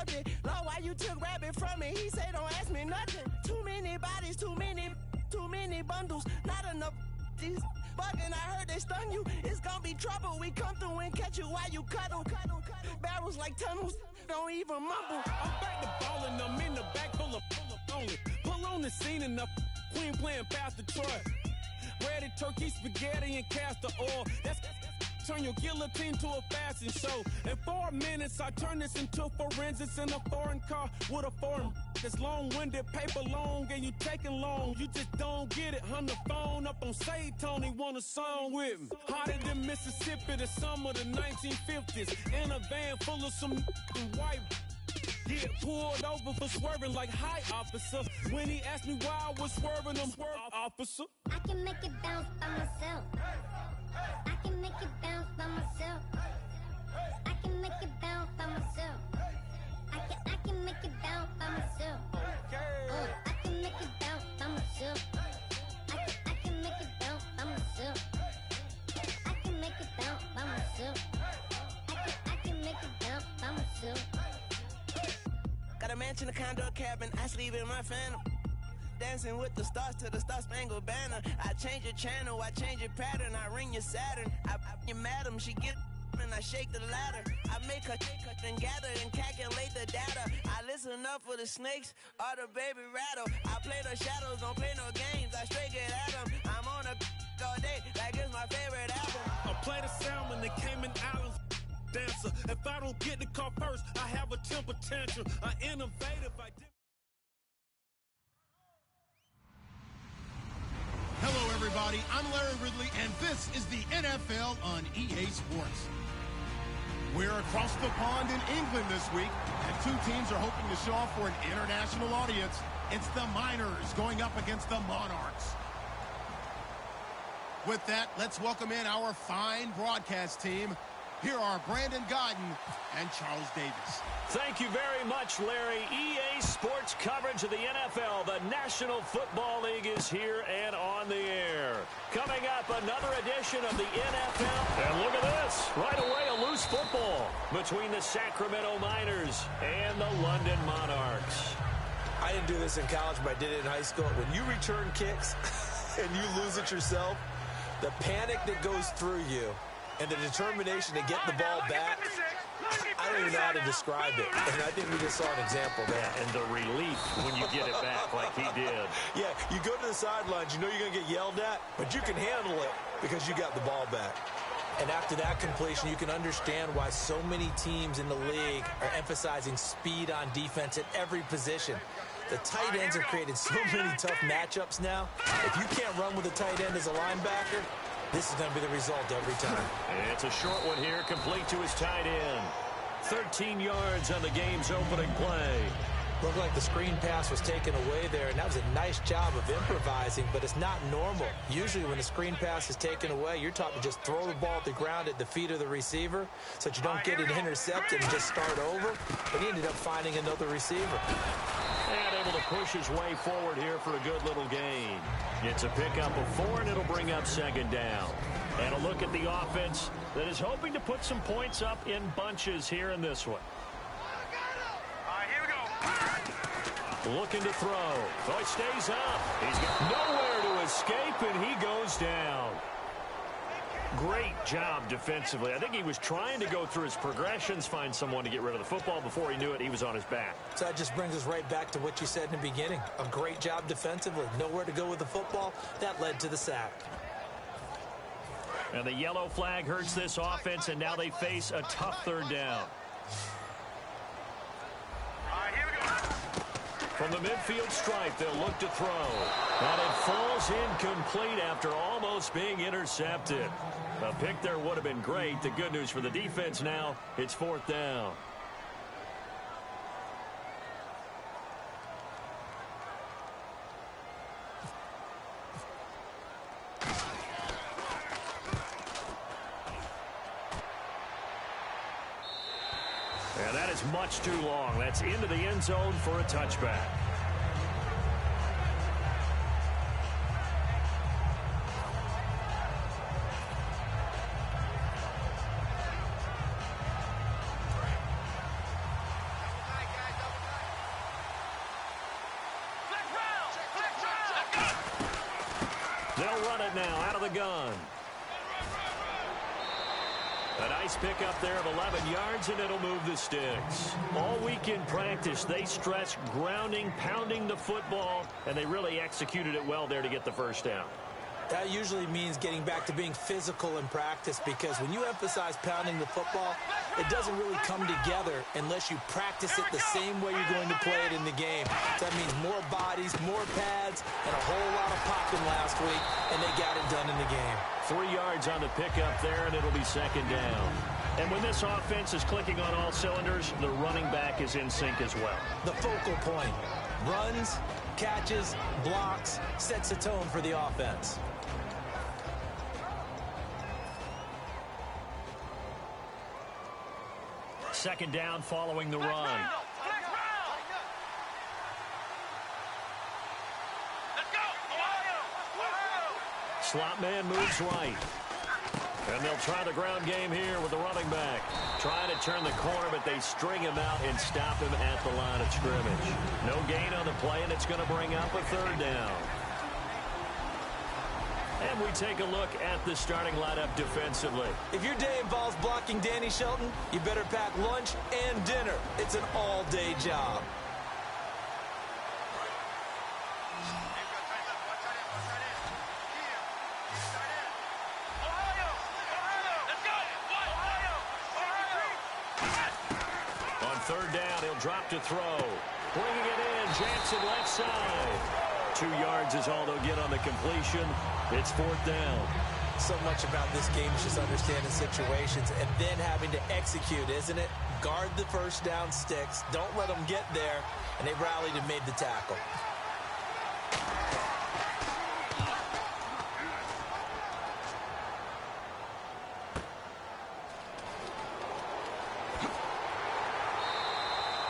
subject. Lord, why you took rabbit from me? He say don't ask me nothing. Too many bodies, too many bundles. Not enough these bugging. I heard they stun you. It's gonna be trouble. We come through and catch you while you cuddle. Barrels like tunnels. Don't even mumble. I'm back to ballin'. I'm in the back full of only. Pull on the scene and the queen playing past the Troy. Breaded turkey, spaghetti, and castor oil. That's turn your guillotine to a fashion show. In 4 minutes, I turn this into forensics in a foreign car with a foreign. It's long-winded, paper long, and you taking long. You just don't get it. On the phone up on Say Tony, want a song with me. Hotter than Mississippi, the summer of the 1950s. In a van full of some white. Get pulled over for swerving like hi, officer. When he asked me why I was swerving, I'm swerve, officer. I can make it bounce by myself. I can make it bounce by myself. I can make it bounce by myself. I can make it bounce by myself. I can make it bounce by myself. I can make it bounce by myself. I can make it bounce by myself. I can make it bounce by myself. Got a mansion, a condo, a cabin. I sleep in my phantom. Dancing with the stars to the Star-Spangled Banner. I change your channel, I change your pattern. I ring your Saturn. I your madam, she get and I shake the ladder. I make her and gather and calculate the data. I listen up for the snakes or the baby rattle. I play the shadows, don't play no games. I straight get at them. I'm on a all day like it's my favorite album. I play the salmon, the Cayman Islands dancer. If I don't get the car first, I have a temper tantrum. I innovate if I did. Hello, everybody. I'm Larry Ridley, and this is the NFL on EA Sports. We're across the pond in England this week, and two teams are hoping to show off for an international audience. It's the Miners going up against the Monarchs. With that, let's welcome in our fine broadcast team. Here are Brandon Godden and Charles Davis. Thank you very much, Larry. EA Sports coverage of the NFL. The National Football League is here and on the air. Coming up, another edition of the NFL. And look at this. Right away, a loose football between the Sacramento Miners and the London Monarchs. I didn't do this in college, but I did it in high school. When you return kicks and you lose it yourself, the panic that goes through you and the determination to get the ball back, I don't even know how to describe it. And I think we just saw an example there. And the relief when you get it back like he did. Yeah, you go to the sidelines, you know you're going to get yelled at, but you can handle it because you got the ball back. And after that completion, you can understand why so many teams in the league are emphasizing speed on defense at every position. The tight ends have created so many tough matchups now. If you can't run with a tight end as a linebacker, this is going to be the result every time. It's a short one here, complete to his tight end. 13 yards on the game's opening play. Looked like the screen pass was taken away there, and that was a nice job of improvising, but it's not normal. Usually when the screen pass is taken away, you're taught to just throw the ball at the ground at the feet of the receiver so that you don't get it intercepted and just start over. But he ended up finding another receiver. And able to push his way forward here for a good little gain. It's a pickup of 4, and it'll bring up second down. And a look at the offense that is hoping to put some points up in bunches here in this one. Looking to throw. Oh, he stays up. He's got nowhere to escape, and he goes down. Great job defensively. I think he was trying to go through his progressions, find someone to get rid of the football. Before he knew it, he was on his back. So that just brings us right back to what you said in the beginning. A great job defensively. Nowhere to go with the football. That led to the sack. And the yellow flag hurts this offense, and now they face a tough third down. From the midfield stripe, they'll look to throw. And it falls incomplete after almost being intercepted. A pick there would have been great. The good news for the defense now, it's fourth down. And that is much too long. That's into the end zone for a touchback. run it now out of the gun. A nice pickup there of 11 yards, and it'll move the sticks. All week in practice, they stress grounding, pounding the football, and they really executed it well there to get the first down. That usually means getting back to being physical in practice, because when you emphasize pounding the football, it doesn't really come together unless you practice it the same way you're going to play it in the game. So that means more bodies, more pads, and a whole lot of popping last week, and they got it done in the game. 3 yards on the pickup there, and it'll be second down. And when this offense is clicking on all cylinders, the running back is in sync as well. The focal point. Runs, catches, blocks, sets a tone for the offense. Second down following the run. Slot man moves right. And they'll try the ground game here with the running back. Trying to turn the corner, but they string him out and stop him at the line of scrimmage. No gain on the play, and it's going to bring up a third down. And we take a look at the starting lineup defensively. If your day involves blocking Danny Shelton, you better pack lunch and dinner. It's an all-day job. On third down, he'll drop to throw. Bringing it in, Jansen left side. 2 yards is all they'll get on the completion. It's fourth down. So much about this game is just understanding situations and then having to execute, isn't it? Guard the first down sticks. Don't let them get there. And they rallied and made the tackle.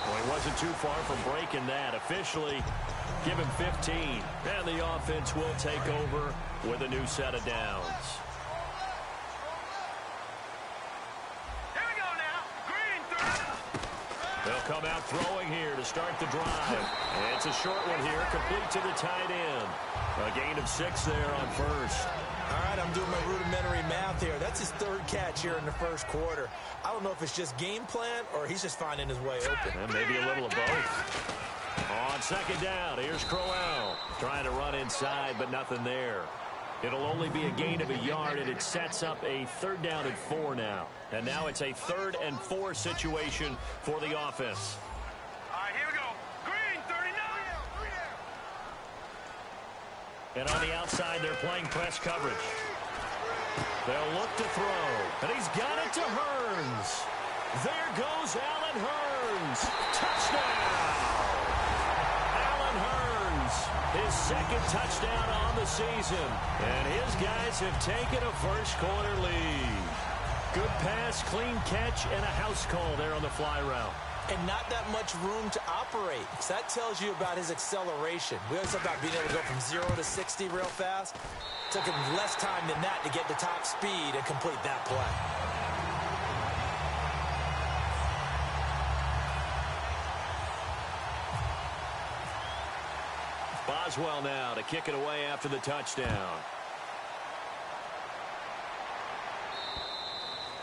Well, he wasn't too far from breaking that. Officially, give him 15. And the offense will take over with a new set of downs. Here we go now. Green, They'll come out throwing here to start the drive. And it's a short one here, complete to the tight end. A gain of 6 there on first. All right, I'm doing my rudimentary math here. That's his third catch here in the first quarter. I don't know if it's just game plan or he's just finding his way open. And maybe a little of both. On second down, here's Crowell. Trying to run inside, but nothing there. It'll only be a gain of a yard, and it sets up a third down and 4 now. And now it's a 3rd and 4 situation for the offense. All right, here we go. Green, 39. And on the outside, they're playing press coverage. They'll look to throw. And he's got it to Hearns. There goes Allen Hearns. Touchdown! Allen Hearns, his second touchdown on the season. And his guys have taken a first quarter lead. Good pass, clean catch, and a house call there on the fly route. And not that much room to operate. So that tells you about his acceleration. We always talk about being able to go from 0 to 60 real fast. Took him less time than that to get to top speed and complete that play. Boswell now to kick it away after the touchdown.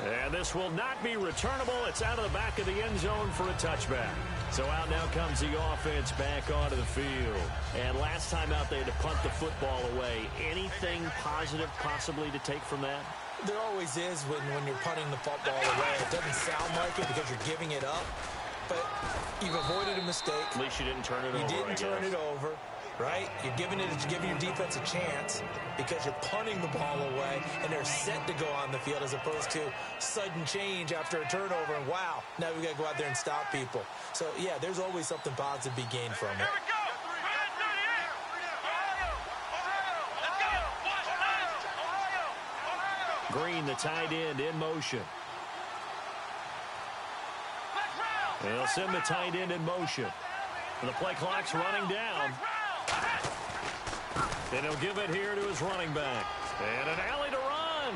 And this will not be returnable. It's out of the back of the end zone for a touchback. So out now comes the offense back onto the field. And last time out they had to punt the football away. Anything positive possibly to take from that? There always is when you're punting the football away. It doesn't sound like it because you're giving it up. But you've avoided a mistake. At least you didn't turn it over. You didn't turn it over. Right? You're giving your defense a chance because you're punting the ball away and they're set to go on the field as opposed to sudden change after a turnover and wow, now we got to go out there and stop people. So, yeah, there's always something positive to be gained from it. Here we go. Green, the tight end, in motion. They'll send the tight end in motion. And the play clock's running down. And he'll give it here to his running back. And an alley to run.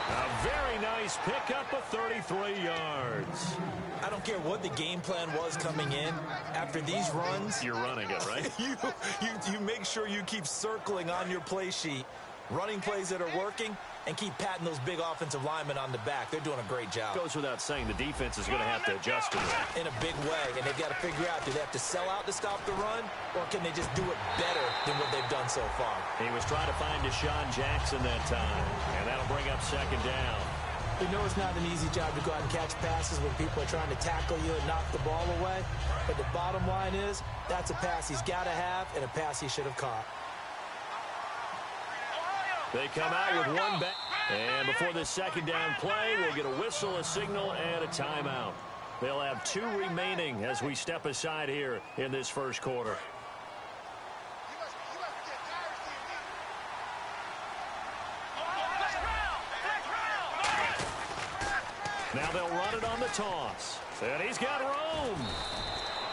A very nice pickup of 33 yards. I don't care what the game plan was coming in. After these runs, you're running it, right? you make sure you keep circling on your play sheet, running plays that are working, and keep patting those big offensive linemen on the back. They're doing a great job. Goes without saying the defense is going to have to adjust to that. In a big way, and they've got to figure out, do they have to sell out to stop the run, or can they just do it better than what they've done so far? He was trying to find Deshaun Jackson that time, and that'll bring up second down. You know it's not an easy job to go out and catch passes when people are trying to tackle you and knock the ball away, but the bottom line is that's a pass he's got to have and a pass he should have caught. They come out with one back. And before this second down play, we'll get a whistle, a signal, and a timeout. They'll have 2 remaining as we step aside here in this first quarter. Now they'll run it on the toss. And he's got room.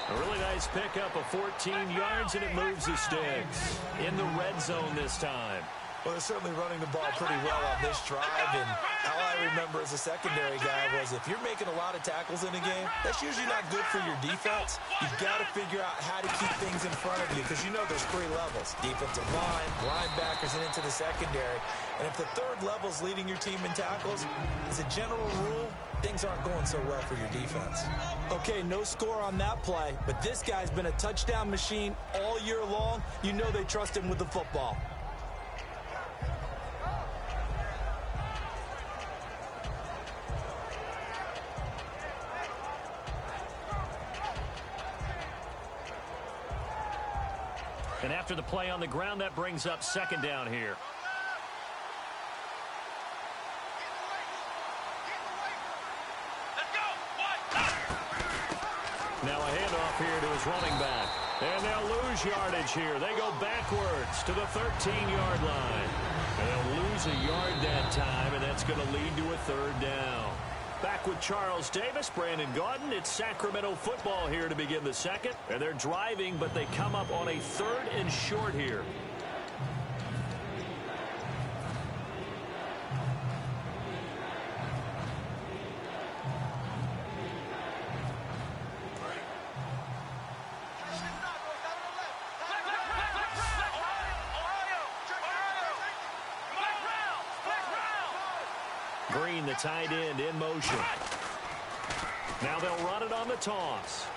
A really nice pickup of 14 yards, and it moves the sticks. In the red zone this time. Well, they're certainly running the ball pretty well on this drive, and all I remember as a secondary guy was if you're making a lot of tackles in a game, that's usually not good for your defense. You've got to figure out how to keep things in front of you because you know there's 3 levels, defensive line, linebackers, and into the secondary. And if the third level's leading your team in tackles, as a general rule, things aren't going so well for your defense. Okay, no score on that play, but this guy's been a touchdown machine all year long. You know they trust him with the football. And after the play on the ground, that brings up second down here. Now a handoff here to his running back. And they'll lose yardage here. They go backwards to the 13-yard line. And they'll lose a yard that time, and that's going to lead to a third down. Back with Charles Davis, Brandon Gaudin. It's Sacramento football here to begin the second. And they're driving, but they come up on a 3rd and short here. Green, the tight end, in motion. Now they'll run it on the toss.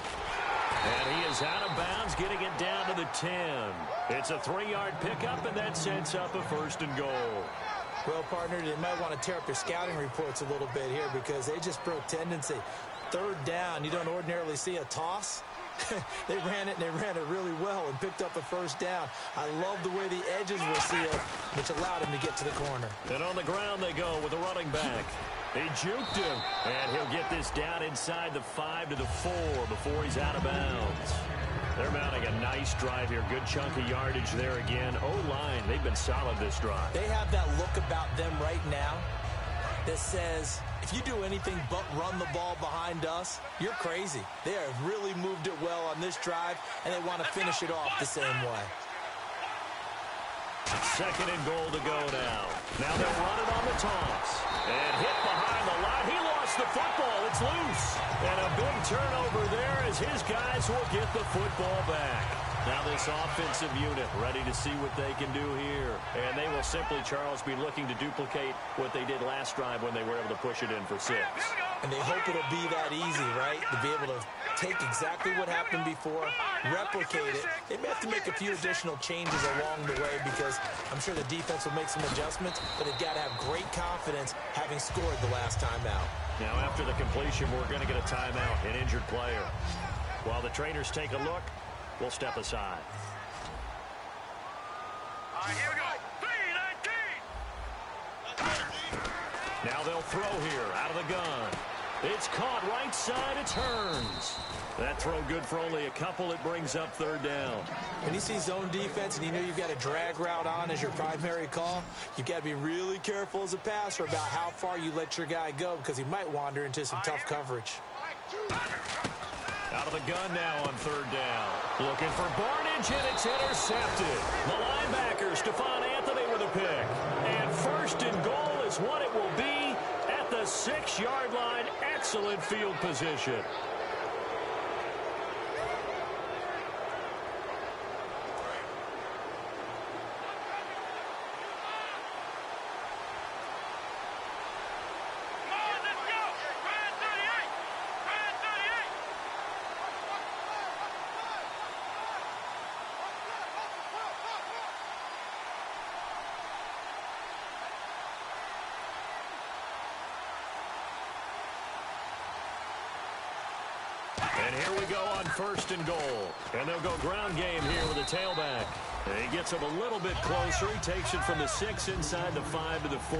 And he is out of bounds, getting it down to the 10. It's a 3-yard pickup, and that sets up a 1st and goal. Well, partner, they might want to tear up their scouting reports a little bit here because they just broke tendency. 3rd down, you don't ordinarily see a toss. They ran it, and they ran it really well and picked up a 1st down. I love the way the edges were sealed, which allowed him to get to the corner. And on the ground they go with a running back. He juked him, and he'll get this down inside the 5 to the 4 before he's out of bounds. They're mounting a nice drive here. Good chunk of yardage there again. O-line, they've been solid this drive. They have that look about them right now that says, if you do anything but run the ball behind us, you're crazy. They have really moved it well on this drive, and they want to finish it off the same way. 2nd and goal to go now. Now they'll run it on the toss. And hit behind the line. He lost the football. It's loose. And a big turnover there as his guys will get the football back. Now this offensive unit ready to see what they can do here. And they will simply, Charles, be looking to duplicate what they did last drive when they were able to push it in for 6. And they hope it'll be that easy, right? To be able to take exactly what happened before, replicate it. They may have to make a few additional changes along the way because I'm sure the defense will make some adjustments, but they've got to have great confidence having scored the last time out. Now after the completion, we're going to get a timeout, an injured player. While the trainers take a look, we'll step aside. Here we go. 3-19. Now they'll throw here out of the gun. It's caught right side. It turns. That throw good for only a couple. It brings up 3rd down. When you see zone defense and you know you've got a drag route on as your primary call, you've got to be really careful as a passer about how far you let your guy go because he might wander into some tough coverage. Out of the gun now on 3rd down. Looking for Barnage, and it's intercepted. The linebacker, Stephon Anthony, with a pick. And 1st and goal is what it will be at the 6-yard line. Excellent field position. And here we go on 1st and goal. And they'll go ground game here with a tailback. And he gets him a little bit closer. He takes it from the 6 inside the 5 to the 4.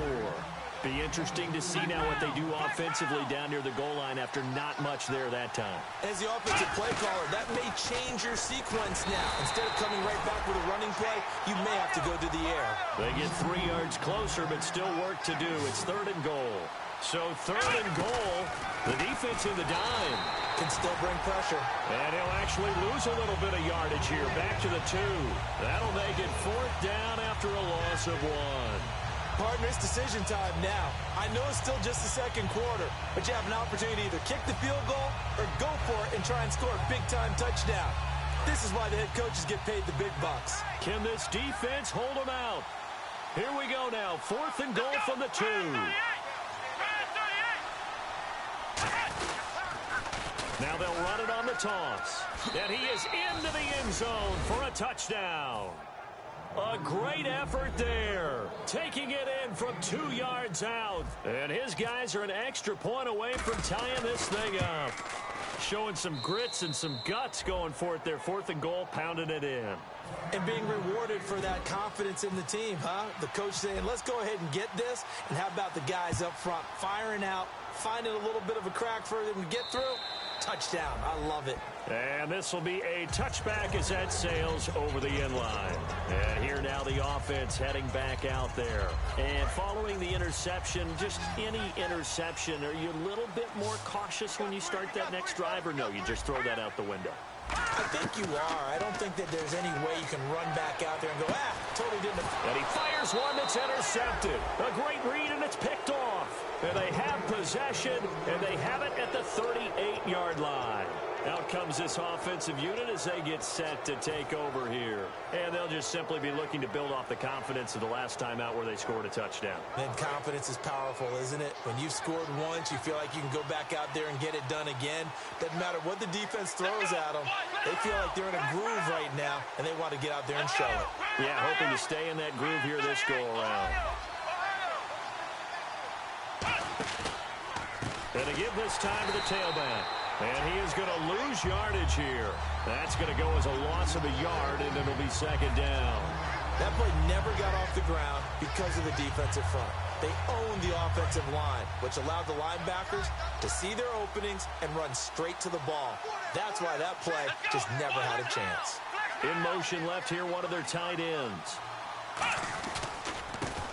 Be interesting to see now what they do offensively down near the goal line after not much there that time. As the offensive play caller, that may change your sequence now. Instead of coming right back with a running play, you may have to go to the air. They get 3 yards closer, but still work to do. It's 3rd and goal. So 3rd and goal, the defense in the dime. Can still bring pressure. And he'll actually lose a little bit of yardage here. Back to the 2. That'll make it 4th down after a loss of 1. Partner, it's decision time now. I know it's still just the 2nd quarter, but you have an opportunity to either kick the field goal or go for it and try and score a big-time touchdown. This is why the head coaches get paid the big bucks. Can this defense hold them out? Here we go now. 4th and goal from the 2. Now they'll run it on the toss. And he is into the end zone for a touchdown. A great effort there. Taking it in from 2 yards out. And his guys are an extra point away from tying this thing up. Showing some grits and some guts going for it there. 4th and goal, pounding it in. And being rewarded for that confidence in the team, huh? The coach saying, let's go ahead and get this. And how about the guys up front firing out, finding a little bit of a crack for them to get through? Touchdown. I love it. And this will be a touchback as that sails over the end line. And here now the offense heading back out there. And following the interception, just any interception, are you a little bit more cautious when you start that next drive, or no, you just throw that out the window? I think you are. I don't think that there's any way you can run back out there and go, totally didn't. And he fires one that's intercepted. A great read, and it's picked off. And they have possession, and they have it at the 38-yard line. Out comes this offensive unit as they get set to take over here. And they'll just simply be looking to build off the confidence of the last time out where they scored a touchdown. And confidence is powerful, isn't it? When you've scored once, you feel like you can go back out there and get it done again. Doesn't matter what the defense throws at them. They feel like they're in a groove right now, and they want to get out there and show it. Yeah, hoping to stay in that groove here this go-around. And to give this time to the tailback. And he is going to lose yardage here. That's going to go as a loss of a yard, and it'll be 2nd down. That play never got off the ground because of the defensive front. They owned the offensive line, which allowed the linebackers to see their openings and run straight to the ball. That's why that play just never had a chance. In motion left here, one of their tight ends.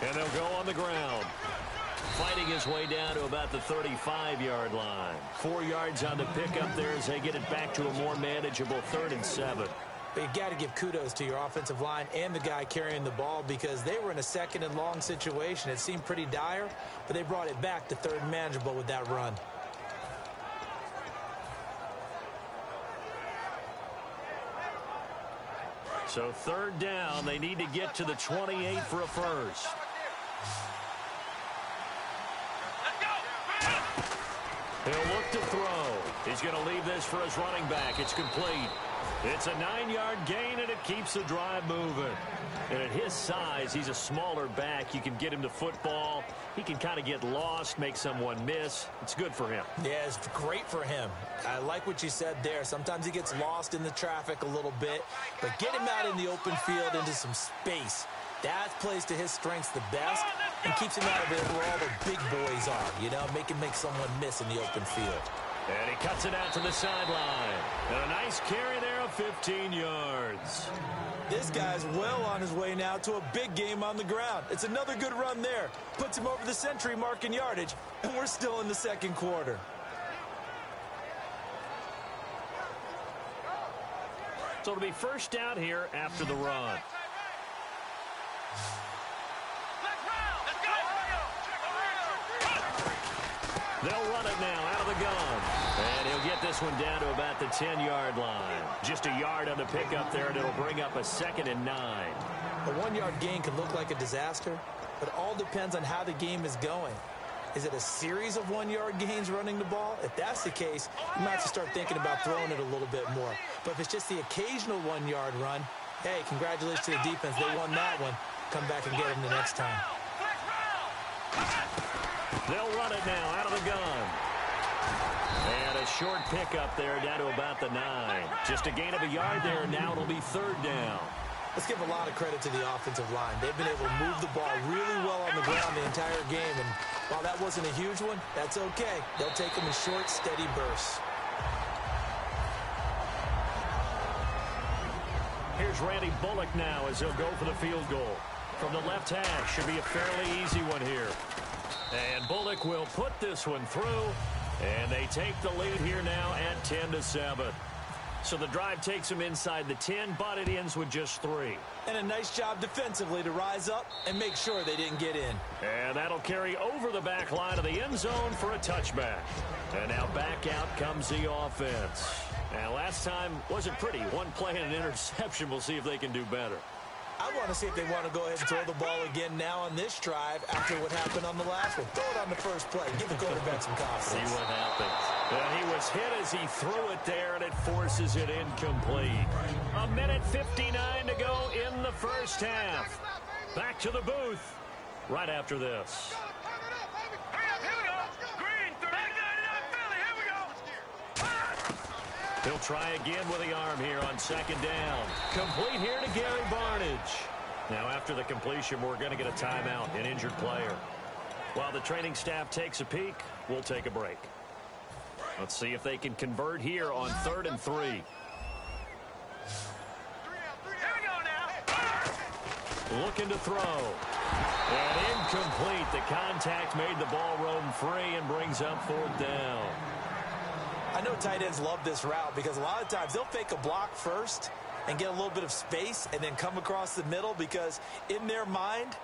And they'll go on the ground. Fighting his way down to about the 35-yard line. 4 yards on the pickup there as they get it back to a more manageable 3rd and 7. But you got to give kudos to your offensive line and the guy carrying the ball because they were in a 2nd and long situation. It seemed pretty dire, but they brought it back to 3rd and manageable with that run. So 3rd down, they need to get to the 28 for a first. He'll look to throw. He's going to leave this for his running back. It's complete. It's a 9-yard gain, and it keeps the drive moving. And at his size, he's a smaller back. You can get him to football. He can kind of get lost, make someone miss. It's good for him. Yeah, it's great for him. I like what you said there. Sometimes he gets lost in the traffic a little bit, but get him out in the open field into some space. That plays to his strengths the best and keeps him out of it where all the big boys are, you know, make someone miss in the open field. And he cuts it out to the sideline. And a nice carry there of 15 yards. This guy's well on his way now to a big game on the ground. It's another good run there. Puts him over the century mark in yardage, and we're still in the 2nd quarter. So it'll be 1st down here after the run. They'll run it now out of the gun. And he'll get this one down to about the 10-yard line. Just a yard on the pickup there, and it'll bring up a 2nd and 9. A 1-yard gain can look like a disaster, but it all depends on how the game is going. Is it a series of 1-yard gains running the ball? If that's the case, you might have to start thinking about throwing it a little bit more. But if it's just the occasional 1-yard run, hey, congratulations to the defense. They won that one. Come back and get them the next time. They'll run it now out of the gun. And a short pickup there down to about the 9. Just a gain of a yard there. Now it'll be 3rd down. Let's give a lot of credit to the offensive line. They've been able to move the ball really well on the ground the entire game. And while that wasn't a huge one, that's okay. They'll take them in short, steady bursts. Here's Randy Bullock now as he'll go for the field goal. From the left hash, should be a fairly easy one here. And Bullock will put this one through. And they take the lead here now at 10-7. So the drive takes them inside the 10, but it ends with just 3. And a nice job defensively to rise up and make sure they didn't get in. And that'll carry over the back line of the end zone for a touchback. And now back out comes the offense. And last time wasn't pretty. One play and an interception. We'll see if they can do better. I want to see if they want to go ahead and throw the ball again now on this drive after what happened on the last one. Throw it on the first play. Give the quarterback some confidence. See what happens. And he was hit as he threw it there, and it forces it incomplete. 1:59 to go in the first half. Back to the booth right after this. He'll try again with the arm here on 2nd down. Complete here to Gary Barnidge. Now after the completion, we're going to get a timeout, an injured player. While the training staff takes a peek, we'll take a break. Let's see if they can convert here on 3rd and 3. Looking to throw. And incomplete. The contact made the ball roam free and brings up 4th down. I know tight ends love this route because a lot of times they'll fake a block first and get a little bit of space and then come across the middle because in their mind,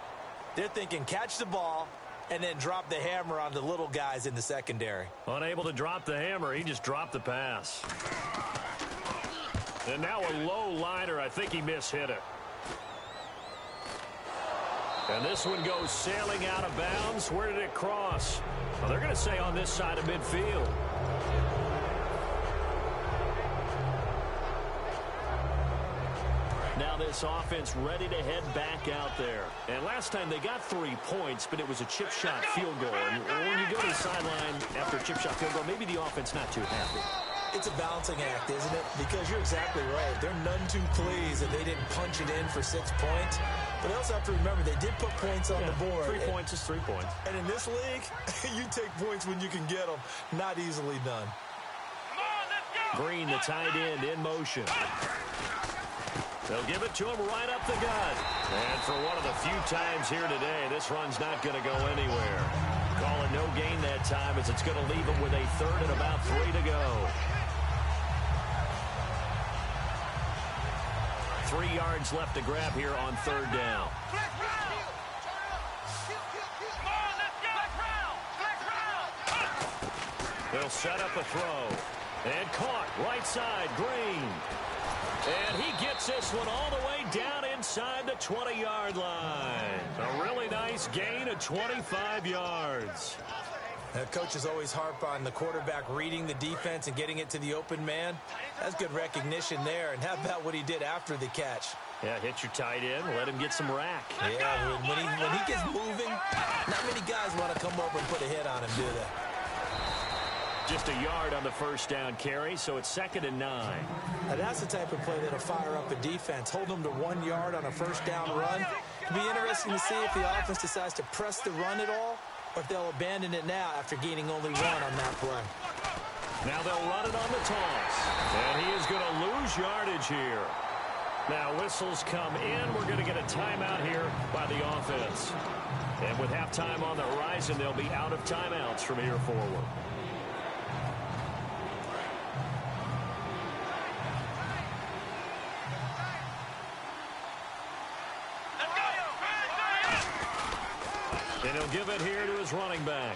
they're thinking catch the ball and then drop the hammer on the little guys in the secondary. Unable to drop the hammer, he just dropped the pass. And now a low liner. I think he mishit it. And this one goes sailing out of bounds. Where did it cross? Well, they're going to say on this side of midfield. Now this offense ready to head back out there. And last time they got 3 points, but it was a chip shot field goal. And when you go to the sideline after a chip shot field goal, maybe the offense not too happy. It's a balancing act, isn't it? Because you're exactly right. They're none too pleased that they didn't punch it in for 6 points. But they also have to remember they did put points on the board. 3 points is 3 points. And in this league, you take points when you can get them. Not easily done. Green, the tight end, in motion. They'll give it to him right up the gut. And for one of the few times here today, this run's not going to go anywhere. Call it no gain that time as it's going to leave him with a 3rd and about 3 to go. 3 yards left to grab here on 3rd down. They'll set up a throw. And caught right side, Green. And he gets this one all the way down inside the 20-yard line. A really nice gain of 25 yards. Coaches always harp on the quarterback reading the defense and getting it to the open man. That's good recognition there. And how about what he did after the catch? Yeah, hit your tight end, let him get some rack. Yeah, when he gets moving, not many guys want to come over and put a hit on him, do they? Just a yard on the 1st down carry, so it's 2nd and 9. Now that's the type of play that'll fire up a defense. Hold them to 1 yard on a 1st down run. It'll be interesting to see if the offense decides to press the run at all or if they'll abandon it now after gaining only 1 on that play. Now they'll run it on the toss. And he is going to lose yardage here. Now whistles come in. We're going to get a timeout here by the offense. And with halftime on the horizon, they'll be out of timeouts from here forward. And he'll give it here to his running back.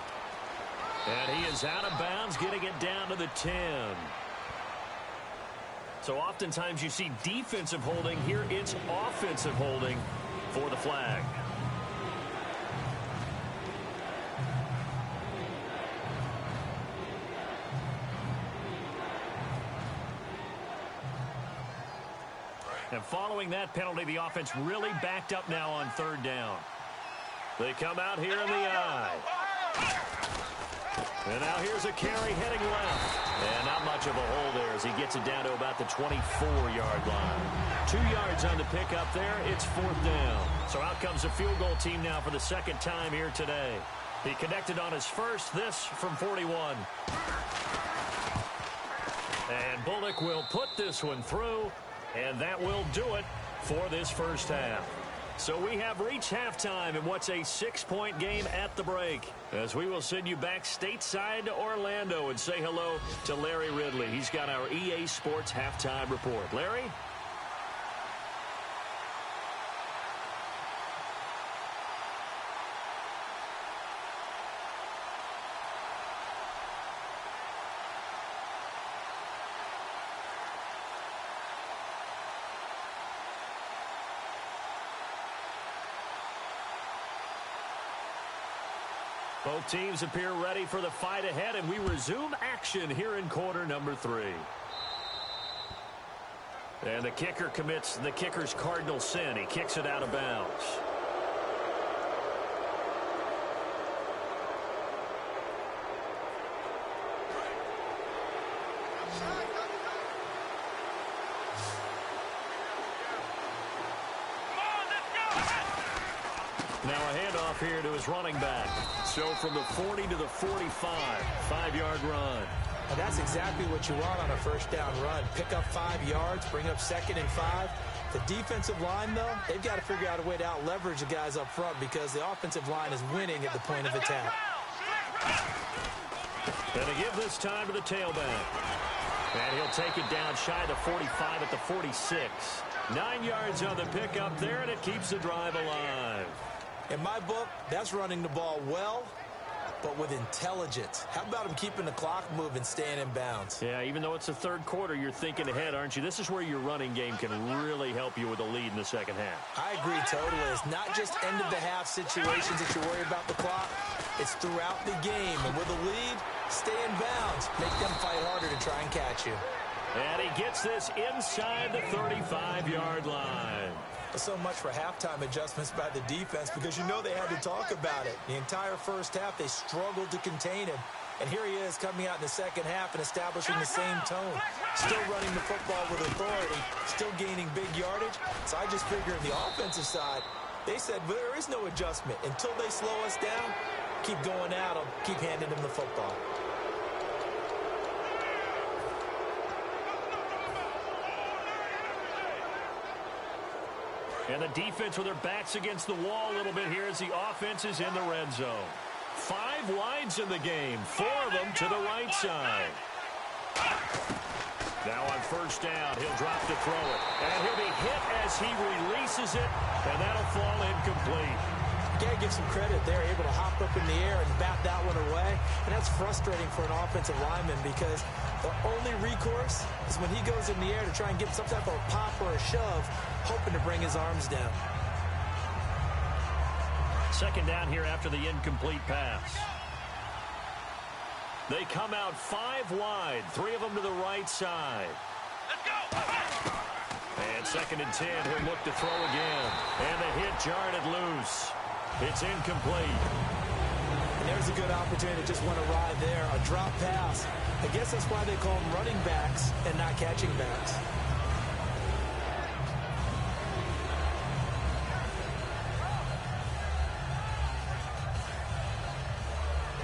And he is out of bounds, getting it down to the 10. So oftentimes you see defensive holding. Here it's offensive holding for the flag. And following that penalty, the offense really backed up now on 3rd down. They come out here in the eye. And now here's a carry heading left. And much of a hole there as he gets it down to about the 24-yard line. 2 yards on the pickup there. It's 4th down. So out comes the field goal team now for the second time here today. He connected on his first, this from 41. And Bullock will put this one through, and that will do it for this first half. So we have reached halftime in what's a 6-point game at the break, as we will send you back stateside to Orlando and say hello to Larry Ridley. He's got our EA Sports halftime report. Larry? Both teams appear ready for the fight ahead, and we resume action here in quarter number 3. And the kicker commits the kicker's cardinal sin. He kicks it out of bounds. Now a handoff here to his running back. So from the 40 to the 45, 5-yard run. And that's exactly what you want on a first down run. Pick up 5 yards, bring up 2nd and 5. The defensive line, though, they've got to figure out a way to out-leverage the guys up front because the offensive line is winning at the point of attack. And to give this time to the tailback. And he'll take it down shy of the 45 at the 46. 9 yards on the pickup there, and it keeps the drive alive. In my book, that's running the ball well, but with intelligence. How about him keeping the clock moving, staying in bounds? Yeah, even though it's the third quarter, you're thinking ahead, aren't you? This is where your running game can really help you with a lead in the second half. I agree totally. It's not just end-of-the-half situations that you worry about the clock. It's throughout the game. And with a lead, stay in bounds. Make them fight harder to try and catch you. And he gets this inside the 35-yard line. So much for halftime adjustments by the defense because you know they had to talk about it. The entire first half, they struggled to contain him. And here he is coming out in the second half and establishing the same tone. Still running the football with authority, still gaining big yardage. So I just figure on the offensive side, they said there is no adjustment. Until they slow us down, keep going at them, keep handing them the football. And the defense with their backs against the wall a little bit here as the offense is in the red zone. 5 wides in the game, 4 of them to the right side. Now on first down, he'll drop to throw it. And he'll be hit as he releases it, and that'll fall incomplete. You gotta give some credit. They're able to hop up in the air and bat that one away. And that's frustrating for an offensive lineman because the only recourse is when he goes in the air to try and get some type of a pop or a shove, hoping to bring his arms down. Second down here after the incomplete pass. They come out 5 wide, 3 of them to the right side. Let's go! And 2nd and 10, he'll look to throw again. And the hit jarred it loose. It's incomplete. And there's a good opportunity to just want to ride there. A drop pass. I guess that's why they call them running backs and not catching backs.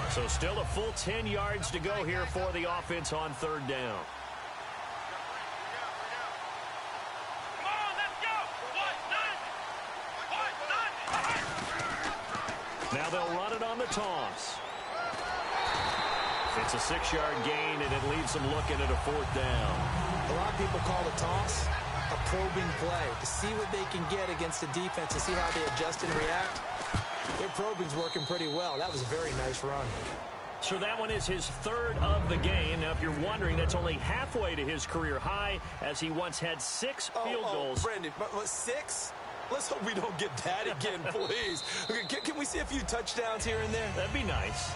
So still a full 10 yards to go here for the offense on third down. Come on, let's go! Now they'll run it on the toss. It's a 6-yard gain, and it leaves them looking at a 4th down. A lot of people call the toss a probing play to see what they can get against the defense and see how they adjust and react. Their probing's working pretty well. That was a very nice run. So that one is his 3rd of the game. Now, if you're wondering, that's only halfway to his career high, as he once had 6 field goals. Brendan, 6? Let's hope we don't get that again, please. Okay, can we see a few touchdowns here and there? That'd be nice.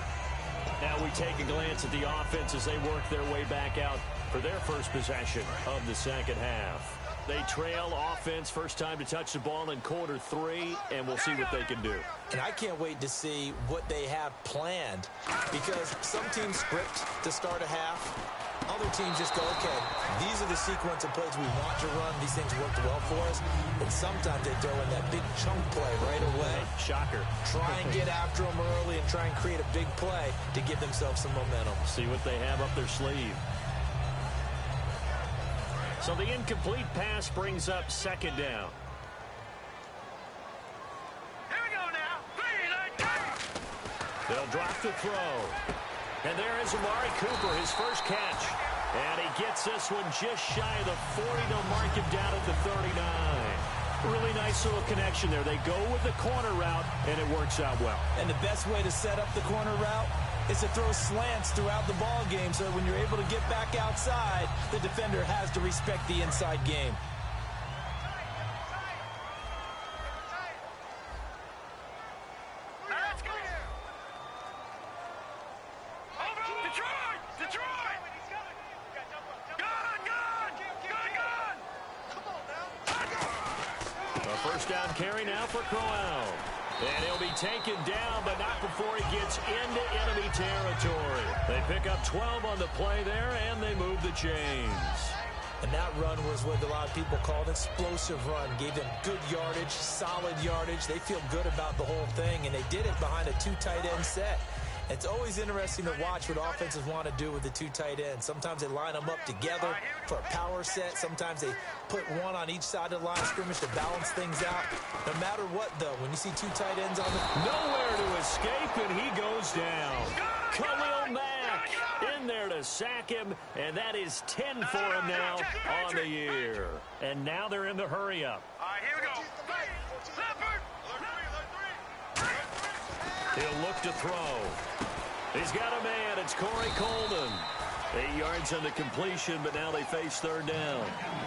Now we take a glance at the offense as they work their way back out for their first possession of the second half. They trail offense, first time to touch the ball in quarter 3, and we'll see what they can do. And I can't wait to see what they have planned because some teams script to start a half. Other teams just go, okay, these are the sequence of plays we want to run. These things worked well for us. And sometimes they throw in that big chunk play right away. Shocker. Try and get after them early and try and create a big play to give themselves some momentum. See what they have up their sleeve. So the incomplete pass brings up second down. Here we go now. 3, 9, 10. They'll drop the throw. And there is Amari Cooper, his first catch. And he gets this one just shy of the 40. They'll mark him down at the 39. Really nice little connection there. They go with the corner route, and it works out well. And the best way to set up the corner route is to throw slants throughout the ball game so when you're able to get back outside, the defender has to respect the inside game. Let's go. Over. Detroit. Detroit. Gun. Come on now. A first down carry now for Crowell. And he'll be taken down, but not before he gets into enemy territory. They pick up 12 on the play there, and they move the chains. And that run was what a lot of people call an explosive run. Gave them good yardage, solid yardage. They feel good about the whole thing, and they did it behind a 2 tight end set. It's always interesting to watch what offenses want to do with the 2 tight ends. Sometimes they line them up together for a power set. Sometimes they put one on each side of the line of scrimmage to balance things out. No matter what, though, when you see 2 tight ends on the... Nowhere to escape, and he goes down. Khalil Mack in there to sack him, and that is 10 for him now on the year. And now they're in the hurry-up. All right, here we go. Leopard. He'll look to throw. He's got a man. It's Corey Coleman. 8 yards on the completion, but now they face third down.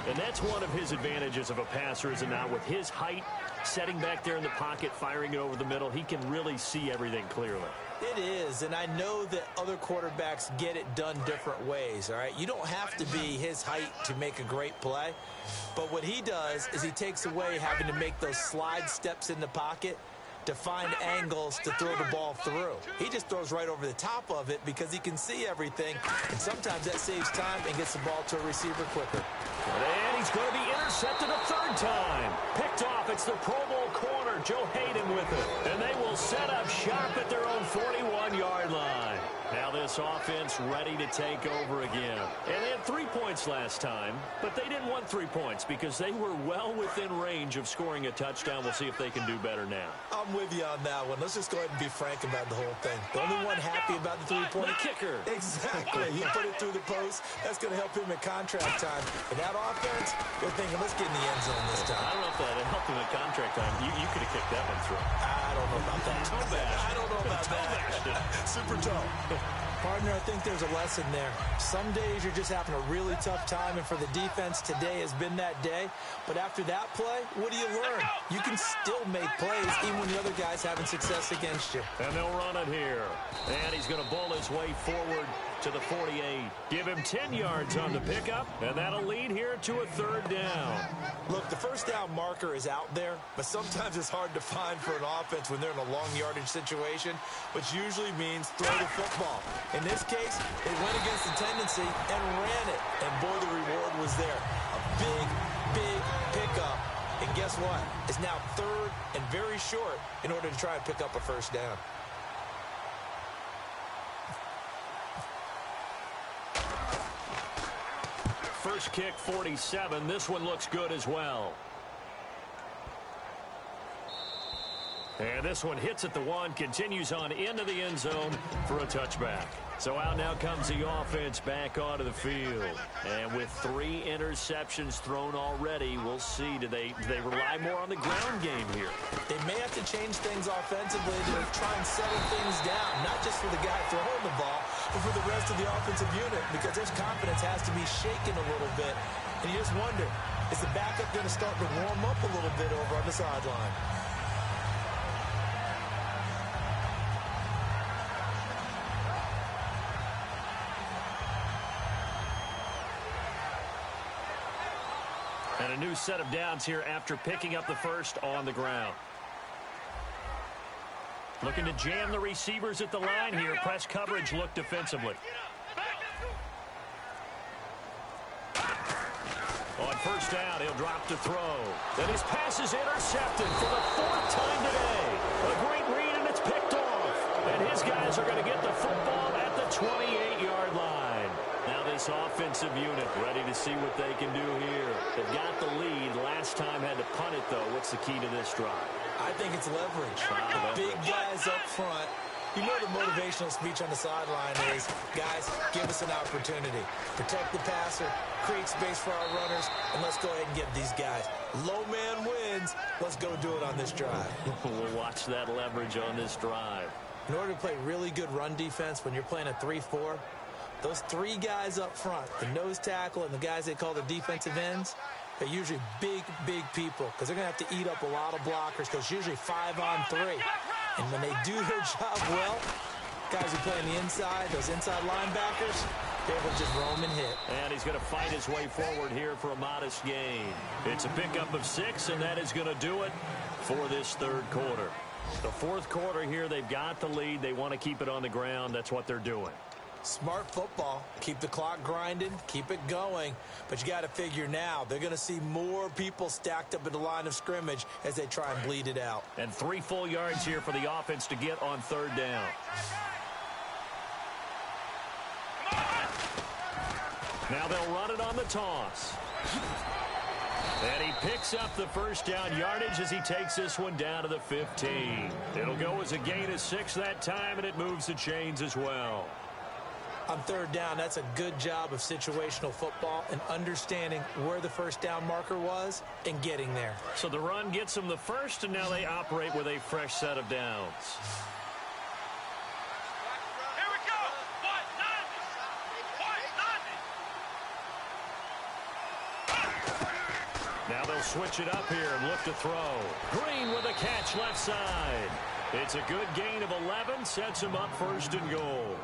And that's one of his advantages of a passer, is it not? With his height, setting back there in the pocket, firing it over the middle, he can really see everything clearly. It is, and I know that other quarterbacks get it done different ways, all right? You don't have to be his height to make a great play, but what he does is he takes away having to make those slide steps in the pocket to find angles to throw the ball through. He just throws right over the top of it because he can see everything, and sometimes that saves time and gets the ball to a receiver quicker. And he's going to be intercepted a third time. Picked off. It's the Pro Bowl corner, Joe Hayden, with it. And they will set up shop at their own 41-yard line. Now this offense ready to take over again. And they had 3 points last time, but they didn't want 3 points because they were well within range of scoring a touchdown. We'll see if they can do better now. I'm with you on that one. Let's just go ahead and be frank about the whole thing. The only one happy about the 3-point... The kicker. Exactly. He put it through the post. That's going to help him at contract time. But that offense, they're thinking, let's get in the end zone this time. I don't know if that helped him at contract time. You could have kicked that one through. I don't know about that. Toe bash. I don't know about that. Super toe. Partner, I think there's a lesson there. Some days you're just having a really tough time, and for the defense, today has been that day. But after that play, what do you learn? You can still make plays even when the other guy's having success against you. And they'll run it here. And he's going to bowl his way forward to the 48. Give him 10 yards on the pickup, and that'll lead here to a third down. Look, the first down marker is out there, but sometimes it's hard to find for an offense when they're in a long yardage situation, which usually means throw the football. In this case, they went against the tendency and ran it, and boy, the reward was there. A big, big pickup, and guess what? It's now third and very short in order to try and pick up a first down. First kick, 47. This one looks good as well. And this one hits at the 1, continues on into the end zone for a touchback. So out now comes the offense back onto the field. And with 3 interceptions thrown already, we'll see. Do they rely more on the ground game here? They may have to change things offensively to try and settle things down, not just for the guy throwing the ball, but for the rest of the offensive unit, because their confidence has to be shaken a little bit. And you just wonder, is the backup going to start to warm up a little bit over on the sideline? And a new set of downs here after picking up the first on the ground. Looking to jam the receivers at the line here. Press coverage look defensively. On first down, he'll drop to throw. And his pass is intercepted for the 4th time today. A great read, and it's picked off. And his guys are going to get the football at the 28-yard line. Now this offensive unit ready to see what they can do here. They've got the lead. Last time had to punt it, though. What's the key to this drive? I think it's leverage. Big guys up front. You know the motivational speech on the sideline is, guys, give us an opportunity. Protect the passer, create space for our runners, and let's go ahead and give these guys. Low man wins. Let's go do it on this drive. We'll watch that leverage on this drive. In order to play really good run defense when you're playing a 3-4, those 3 guys up front, the nose tackle and the guys they call the defensive ends, they're usually big, big people because they're going to have to eat up a lot of blockers because it's usually 5-on-3. And when they do their job well, guys who play on the inside, those inside linebackers, they're able to just roam and hit. And he's going to fight his way forward here for a modest gain. It's a pickup of 6, and that is going to do it for this third quarter. The fourth quarter here, they've got the lead. They want to keep it on the ground. That's what they're doing. Smart football. Keep the clock grinding. Keep it going. But you got to figure now, they're going to see more people stacked up at the line of scrimmage as they try and bleed it out. And 3 full yards here for the offense to get on third down. Now they'll run it on the toss. And he picks up the first down yardage as he takes this one down to the 15. It'll go as a gain of 6 that time, and it moves the chains as well. On third down, that's a good job of situational football and understanding where the first down marker was and getting there. So the run gets them the first, and now they operate with a fresh set of downs. Here we go. Now they'll switch it up here and look to throw. Green with a catch left side. It's a good gain of 11, sets him up first and goal.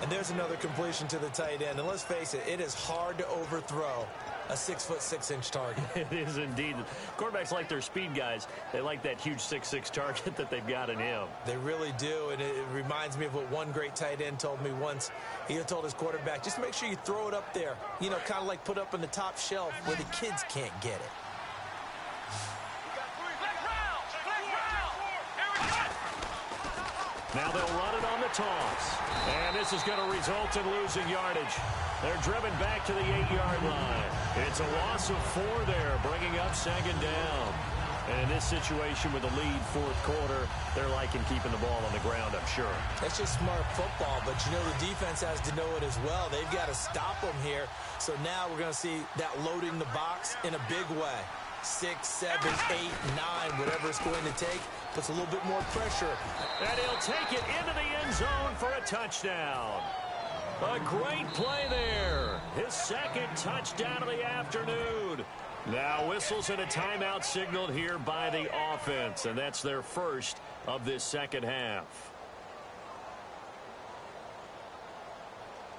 And there's another completion to the tight end. And let's face it, it is hard to overthrow a 6'6" target. It is indeed. Quarterbacks like their speed guys. They like that huge 6'6" target that they've got in him. They really do. And it reminds me of what one great tight end told me once. He told his quarterback, just make sure you throw it up there. You know, kind of like put up on the top shelf where the kids can't get it. Now they'll run it on the toss. And this is going to result in losing yardage. They're driven back to the 8-yard line. It's a loss of 4 there, bringing up second down. And in this situation with the lead fourth quarter, they're liking keeping the ball on the ground, I'm sure. That's just smart football, but you know the defense has to know it as well. They've got to stop them here. So now we're going to see that loading the box in a big way. 6, 7, 8, 9, whatever it's going to take, puts a little bit more pressure. And he'll take it into the end zone for a touchdown. A great play there. His second touchdown of the afternoon. Now whistles and a timeout signaled here by the offense, and that's their first of this second half.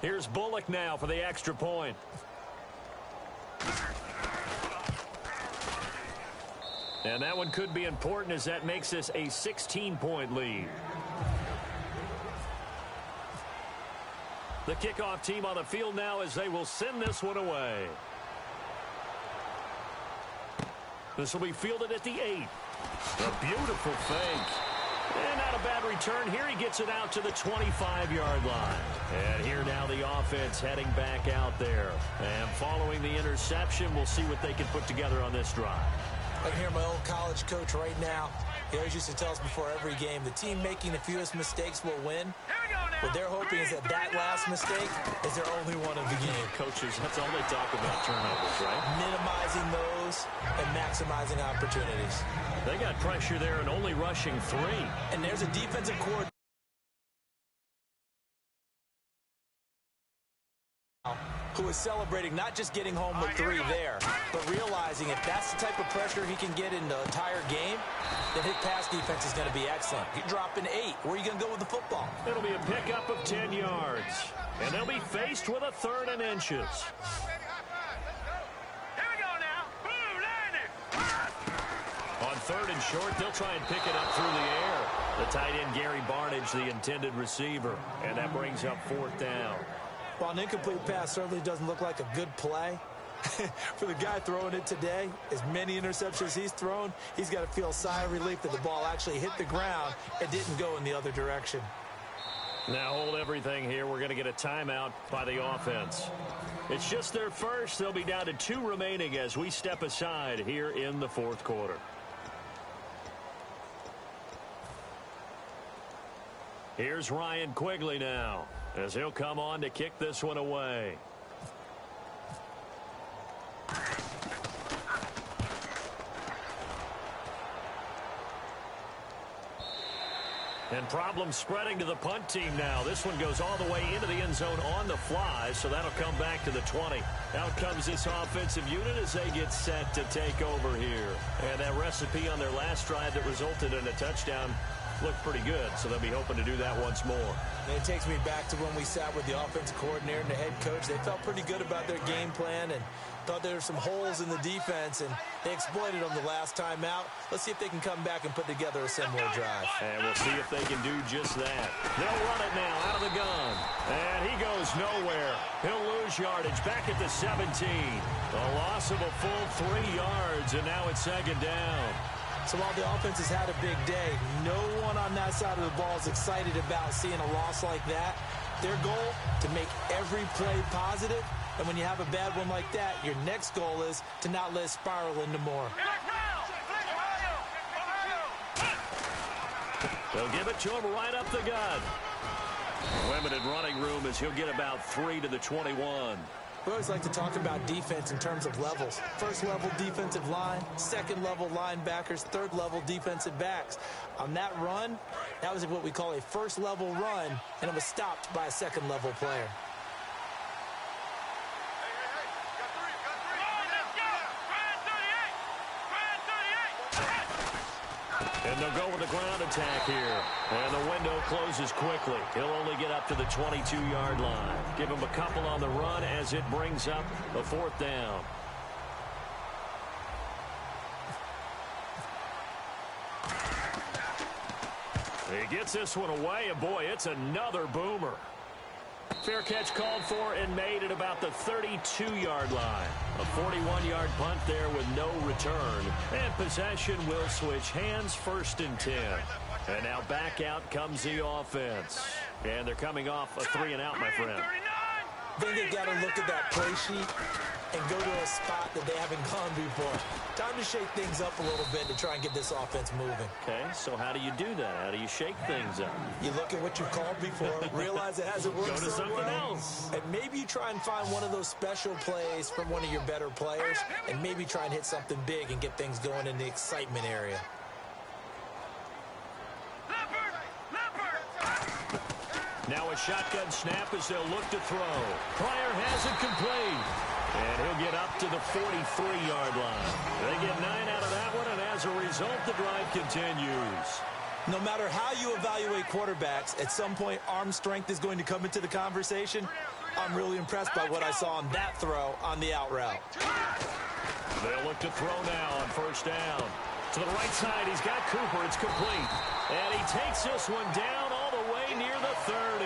Here's Bullock now for the extra point. And that one could be important as that makes this a 16-point lead. The kickoff team on the field now as they will send this one away. This will be fielded at the 8. A beautiful fake. And not a bad return here. He gets it out to the 25-yard line. And here now the offense heading back out there. And following the interception, we'll see what they can put together on this drive. I can hear my old college coach right now. He always used to tell us before every game, the team making the fewest mistakes will win. What they're hoping is that that last mistake is their only one of the game. Coaches, that's all they talk about, turnovers, right? Minimizing those and maximizing opportunities. They got pressure there and only rushing 3. And there's a defensive coordinator who is celebrating not just getting home with 3 there, but realizing if that's the type of pressure he can get in the entire game, then his pass defense is going to be excellent. You're dropping 8. Where are you going to go with the football? It'll be a pickup of 10 yards. And they'll be faced with a 3rd and inches. Here we go now. Blue landing. On 3rd and short, they'll try and pick it up through the air. The tight end, Gary Barnidge, the intended receiver. And that brings up 4th down. While an incomplete pass certainly doesn't look like a good play, For the guy throwing it today, as many interceptions he's thrown, he's got to feel a sigh of relief that the ball actually hit the ground and didn't go in the other direction. Now hold everything here. We're going to get a timeout by the offense. It's just their first. They'll be down to 2 remaining as we step aside here in the fourth quarter. Here's Ryan Quigley now as he'll come on to kick this one away. And problems spreading to the punt team now. This one goes all the way into the end zone on the fly, so that'll come back to the 20. Out comes this offensive unit as they get set to take over here. And that recipe on their last drive that resulted in a touchdown looked pretty good, so they'll be hoping to do that once more. And it takes me back to when we sat with the offensive coordinator and the head coach. They felt pretty good about their game plan and thought there were some holes in the defense, and they exploited them the last time out. Let's see if they can come back and put together a similar drive. And we'll see if they can do just that. They'll run it now out of the gun. And he goes nowhere. He'll lose yardage back at the 17. A loss of a full 3 yards, and now it's second down. So while the offense has had a big day, no one on that side of the ball is excited about seeing a loss like that. Their goal, to make every play positive. And when you have a bad one like that, your next goal is to not let it spiral into more. They'll give it to him right up the gut. Limited running room as he'll get about 3 to the 21. We always like to talk about defense in terms of levels. First level defensive line, second level linebackers, third level defensive backs. On that run, that was what we call a first level run, and it was stopped by a second level player. And they'll go with the ground attack here. And the window closes quickly. He'll only get up to the 22-yard line. Give him a couple on the run as it brings up a 4th down. He gets this one away, and boy, it's another boomer. Fair catch called for and made at about the 32-yard line. A 41-yard punt there with no return. And possession will switch hands, 1st and 10. And now back out comes the offense. And they're coming off a 3-and-out, my friend. I think they've got to look at that play sheet and go to a spot that they haven't gone before. Time to shake things up a little bit to try and get this offense moving. Okay, so how do you do that? How do you shake things up? You look at what you called before, realize it hasn't worked Go to so something well, else. and maybe you try and find one of those special plays from one of your better players, and maybe try and hit something big and get things going in the excitement area. Now a shotgun snap as they'll look to throw. Pryor has it complete. And he'll get up to the 43-yard line. They get 9 out of that one, and as a result, the drive continues. No matter how you evaluate quarterbacks, at some point arm strength is going to come into the conversation. I'm really impressed by what I saw on that throw on the out route. They'll look to throw now on 1st down. To the right side, he's got Cooper. It's complete. And he takes this one down all the way near the 30.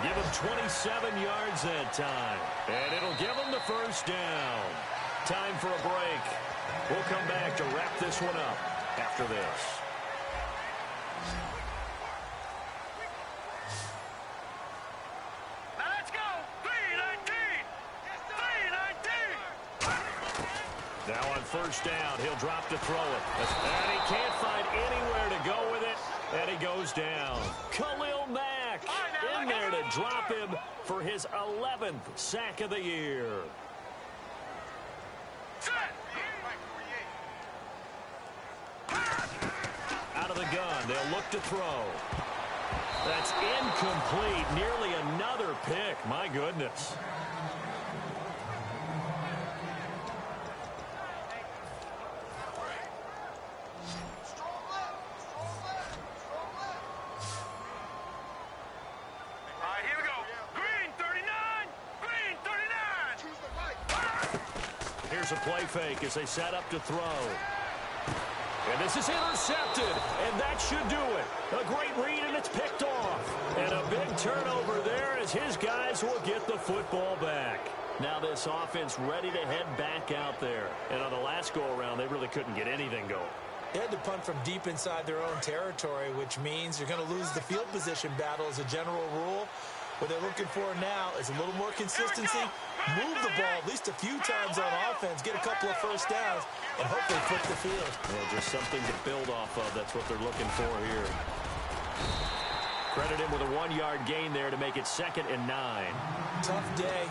Give him 27 yards that time. And it'll give him the 1st down. Time for a break. We'll come back to wrap this one up after this. Let's go! 3-19! 3-19! Now on 1st down, he'll drop to throw it. And he can't find anywhere to go with it. And he goes down. Khalil Mack in there to drop him for his 11th sack of the year. Out of the gun, they'll look to throw. That's incomplete. Nearly another pick. My goodness. Here's a play fake as they set up to throw. And this is intercepted, and that should do it. A great read, and it's picked off. And a big turnover there as his guys will get the football back. Now this offense ready to head back out there. And on the last go-around, they really couldn't get anything going. They had to punt from deep inside their own territory, which means you're going to lose the field position battle as a general rule. What they're looking for now is a little more consistency, move the ball at least a few times on offense, get a couple of first downs, and hopefully flip the field. Well, just something to build off of. That's what they're looking for here. Credit him with a 1-yard gain there to make it 2nd and 9. Tough day,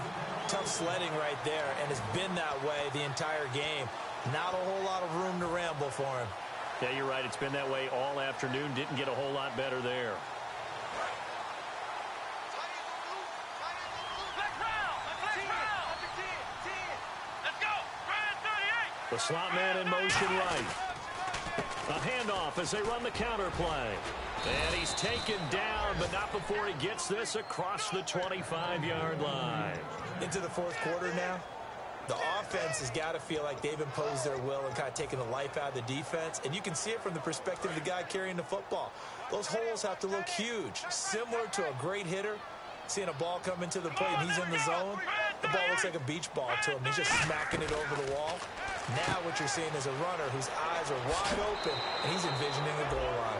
tough sledding right there, and it's been that way the entire game. Not a whole lot of room to ramble for him. Yeah, you're right. It's been that way all afternoon. Didn't get a whole lot better there. The slot man in motion right. A handoff as they run the counter play. And he's taken down, but not before he gets this across the 25-yard line. Into the fourth quarter now. The offense has got to feel like they've imposed their will and kind of taken the life out of the defense. And you can see it from the perspective of the guy carrying the football. Those holes have to look huge. Similar to a great hitter. Seeing a ball come into the plate and he's in the zone, the ball looks like a beach ball to him. He's just smacking it over the wall. Now what you're seeing is a runner whose eyes are wide open, and he's envisioning the goal line.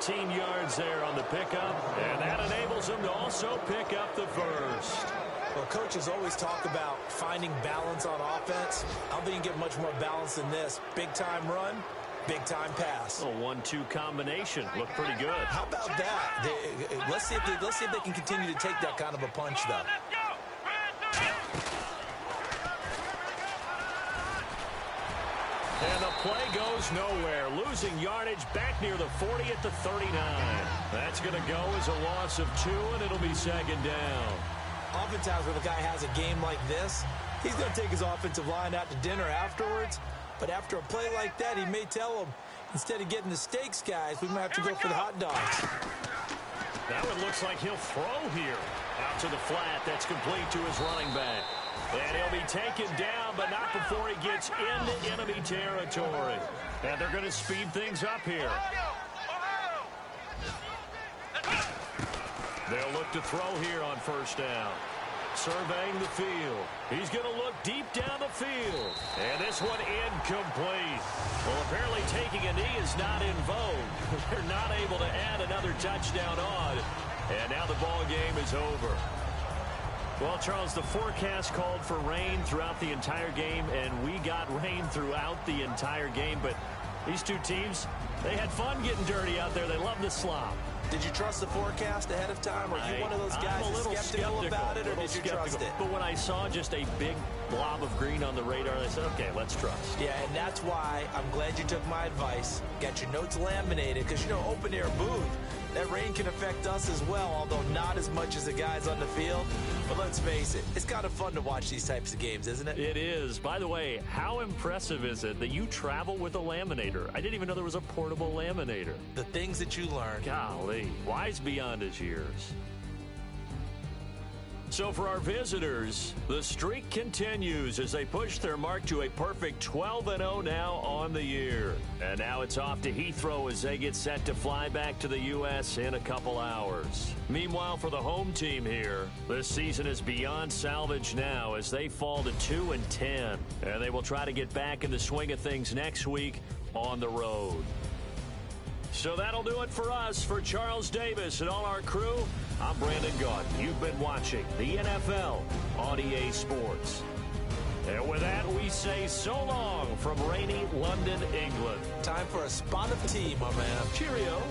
13 yards there on the pickup, and that enables him to also pick up the first. Well, coaches always talk about finding balance on offense. I don't think you can get much more balance than this. Big-time run, big-time pass. A 1-2 combination. Looked pretty good. How about that? Let's see if they can continue to take that kind of a punch, though. And the play goes nowhere. Losing yardage back near the 40 at the 39. That's going to go as a loss of 2, and it'll be 2nd down. Oftentimes when a guy has a game like this, he's going to take his offensive line out to dinner afterwards. But after a play like that, he may tell them, instead of getting the steaks, guys, we might have to go for the hot dogs. Now it looks like he'll throw here. Out to the flat. That's complete to his running back. And he'll be taken down, but not before he gets into enemy territory. And they're going to speed things up here. They'll look to throw here on 1st down. Surveying the field. He's going to look deep down the field. And this one incomplete. Well, apparently taking a knee is not in vogue. They're not able to add another touchdown on. And now the ball game is over. Well, Charles, the forecast called for rain throughout the entire game, and we got rain throughout the entire game. But these two teams, they had fun getting dirty out there. They love the slop. Did you trust the forecast ahead of time? Are you one of those guys that's skeptical about it, or did you trust it? But when I saw just a big blob of green on the radar, I said, okay, let's trust. Yeah, and that's why I'm glad you took my advice. Got your notes laminated, because, you know, open-air booth, that rain can affect us as well, although not as much as the guys on the field. But let's face it, it's kind of fun to watch these types of games, isn't it? It is. By the way, how impressive is it that you travel with a laminator? I didn't even know there was a portable laminator. The things that you learn. Golly, wise beyond his years. So for our visitors, the streak continues as they push their mark to a perfect 12-0 now on the year. And now it's off to Heathrow as they get set to fly back to the U.S. in a couple hours. Meanwhile, for the home team here, this season is beyond salvage now as they fall to 2-10. And they will try to get back in the swing of things next week on the road. So that'll do it for us. For Charles Davis and all our crew, I'm Brandon Gaudin. You've been watching the NFL on EA Sports. And with that, we say so long from rainy London, England. Time for a spot of tea, my man. Cheerio.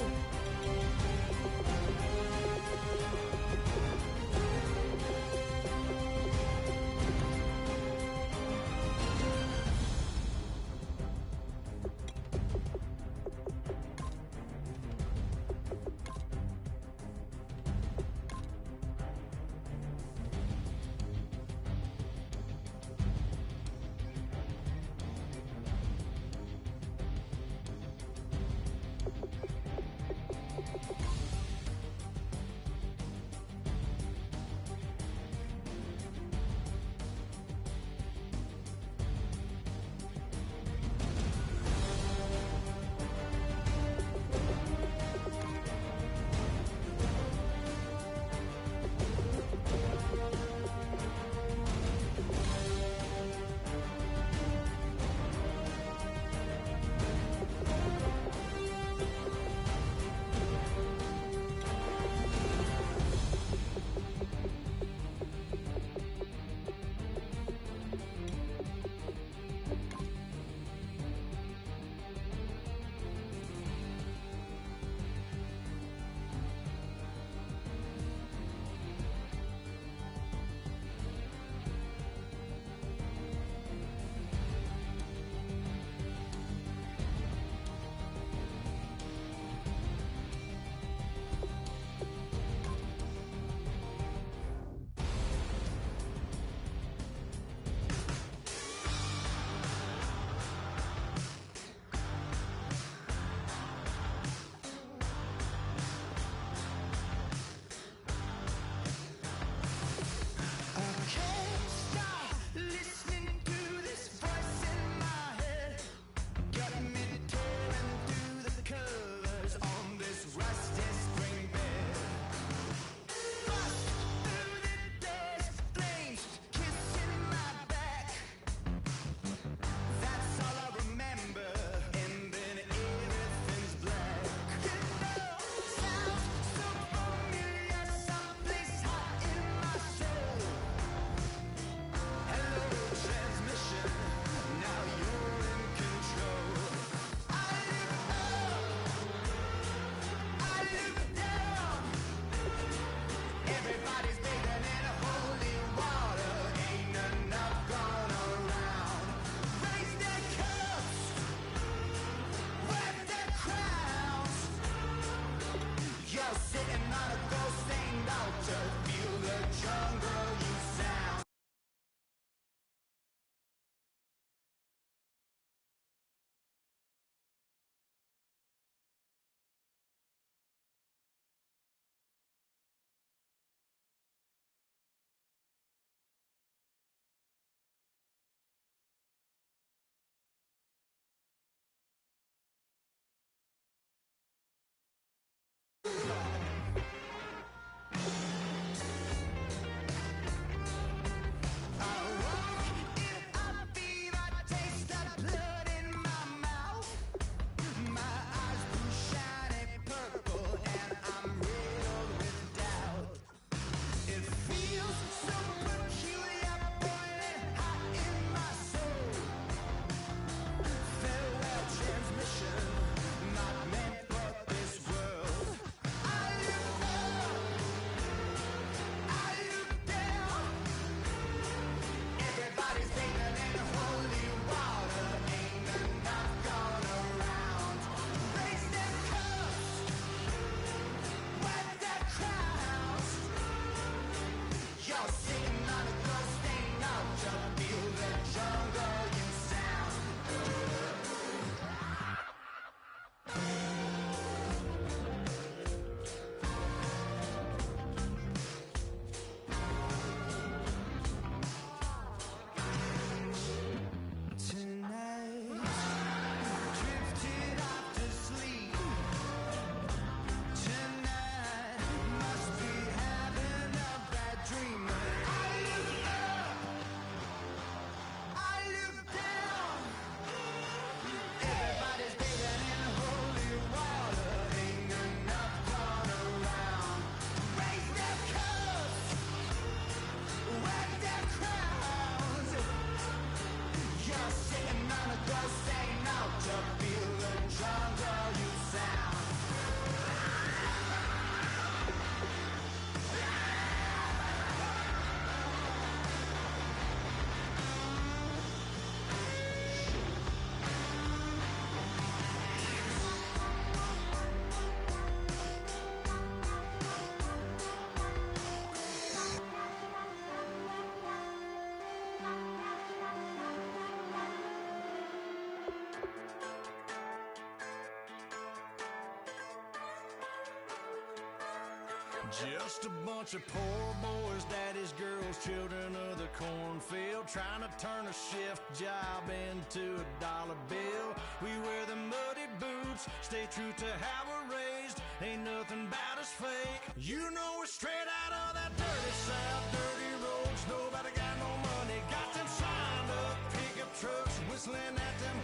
Just a bunch of poor boys, daddy's girls, children of the cornfield, trying to turn a shift job into a dollar bill. We wear the muddy boots, stay true to how we're raised. Ain't nothing about us fake. You know we're straight out of that dirty South, dirty roads. Nobody got no money, got them signed up pickup trucks, whistling at them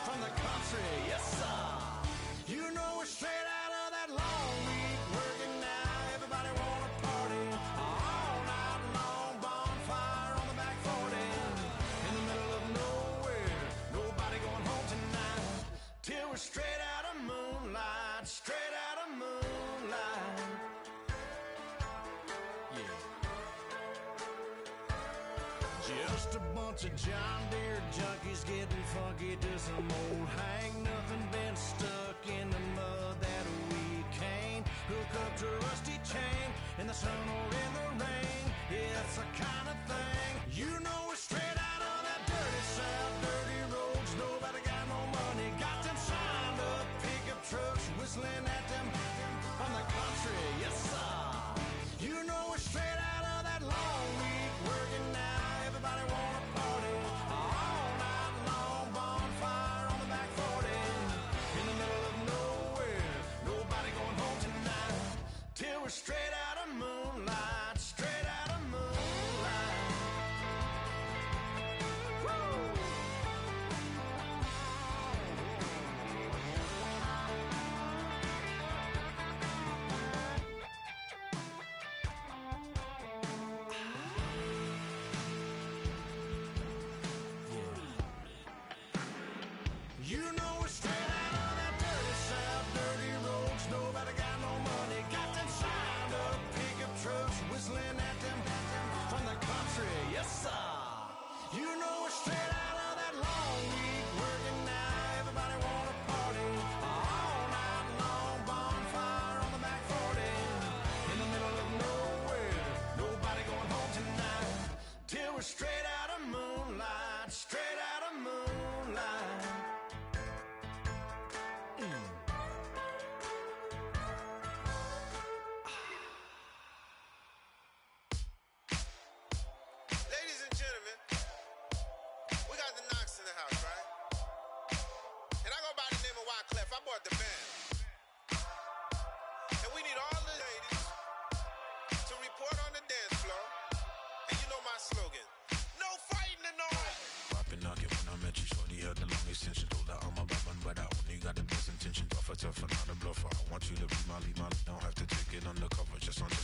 from the country. Yes, sir. You know we're straight out of that long week working now. Everybody wanna party all night long, bonfire on the back 40 in the middle of nowhere. Nobody going home tonight till we're straight out of moonlight, straight out of moonlight. Yeah. Just a bunch of John Deere junkies getting funky to some old hang. Nothing been stuck in the mud that we can't hook up to a rusty chain in the sun or in the rain. Yeah, it's the kind of thing. You know we're straight out of that dirty South, dirty roads. Nobody got no money, got them signed up pickup trucks, whistling at them from the country. Yes, sir. You know we're straight out of that long week working now. Everybody wanna party all night long, bonfire on the back 40 in the middle of nowhere. Nobody going home tonight till we're straight out of moonlight, straight out of moonlight. Woo! You know we're straight out of that dirty South, dirty roads. Nobody got no money, got them signed up pickup trucks, whistling at them from the country. Yes, sir. You know we're straight out of that long week working now. Everybody wanna party all night long, bonfire on the back 40 in the middle of nowhere. Nobody going home tonight till we're straight out of moonlight, straight out of moonlight. Ladies and gentlemen, we got the Knox in the house, right? And I go by the name of Wyclef. I bought the band. And we need all the ladies to report on the dance floor. And you know my slogan, no fighting in no way. Poppin' knockin' when I met you, shorty had the long extension. Told her I'm a bad but I only got the best intention. Tougher, not a bluffer. I want you to be my lead, don't have to take it undercover. Just under